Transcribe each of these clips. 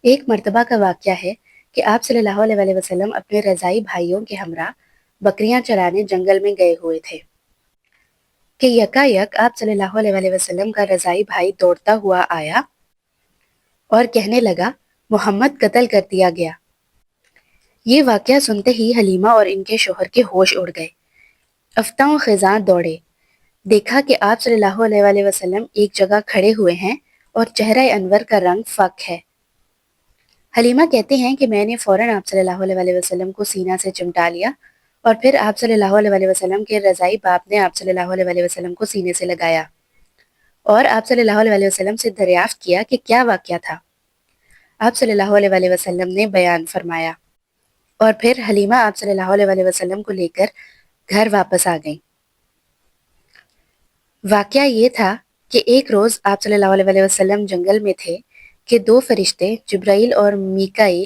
ایک مرتبہ کا واقعہ ہے کہ آپ صلی اللہ علیہ وسلم اپنے رضائی بھائیوں کے ہمراہ بکریاں چرانے جنگل میں گئے ہوئے تھے کہ یکایک آپ صلی اللہ علیہ وسلم کا رضائی بھائی دوڑتا ہوا آیا اور کہنے لگا، محمد قتل کر دیا گیا۔ یہ واقعہ سنتے ہی حلیمہ اور ان کے شوہر کے ہوش اڑ گئے۔ افتاں و خزاں دوڑے، دیکھا کہ آپ صلی اللہ علیہ وسلم ایک جگہ کھڑے ہوئے ہیں اور چہرہ انور کا رنگ فک ہے۔ حلیمہ کہتے ہیں کہ میں نے فوراً آپ صلی اللہ علیہ وسلم کو سینہ سے چمٹا لیا اور پھر آپ صلی اللہ علیہ وسلم کے رضائی باپ نے آپ صلی اللہ علیہ وسلم کو سینے سے لگایا اور آپ صلی اللہ علیہ وسلم سے دریافت کیا کہ کیا واقعہ تھا۔ آپ صلی اللہ علیہ وسلم نے بیان فرمایا اور پھر حلیمہ آپ صلی اللہ علیہ وسلم کو لے کر گھر واپس آ گئیں۔ واقعہ یہ تھا کہ ایک روز آپ صلی اللہ علیہ وسلم جنگل میں تھے کہ دو فرشتے جبرائیل اور میکائیل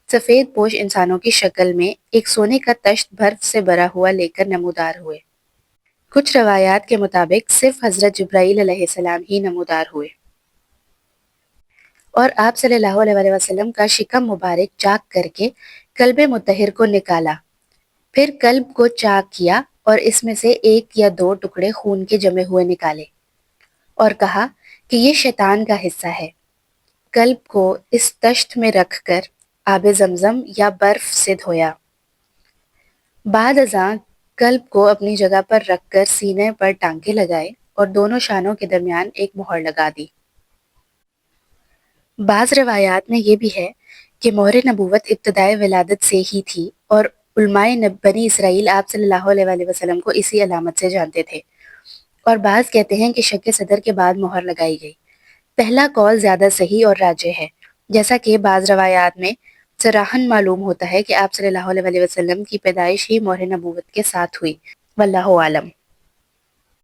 سفید پوش انسانوں کی شکل میں ایک سونے کا تشت برف سے بھرا ہوا لے کر نمودار ہوئے۔ کچھ روایات کے مطابق صرف حضرت جبرائیل علیہ السلام ہی نمودار ہوئے اور آپ صلی اللہ علیہ وسلم کا شکم مبارک چاک کر کے کلب مطہر کو نکالا، پھر کلب کو چاک کیا اور اس میں سے ایک یا دو ٹکڑے خون کے جمے ہوئے نکالے اور کہا کہ یہ شیطان کا حصہ ہے۔ کلب کو اس تشت میں رکھ کر آب زمزم یا برف سے دھویا۔ بعد ازاں کلب کو اپنی جگہ پر رکھ کر سینے پر ٹانکے لگائے اور دونوں شانوں کے درمیان ایک مہر لگا دی۔ بعض روایات میں یہ بھی ہے کہ مہر نبوت ابتدائے ولادت سے ہی تھی اور علماء بنی اسرائیل آپ صلی اللہ علیہ وسلم کو اسی علامت سے جانتے تھے، اور بعض کہتے ہیں کہ شق صدر کے بعد مہر لگائی گئی۔ پہلا قول زیادہ صحیح اور راجح ہے، جیسا کہ بعض روایات میں صراحاً معلوم ہوتا ہے کہ آپ صلی اللہ علیہ وسلم کی پیدائش ہی مہر نبوت کے ساتھ ہوئی، واللہ عالم۔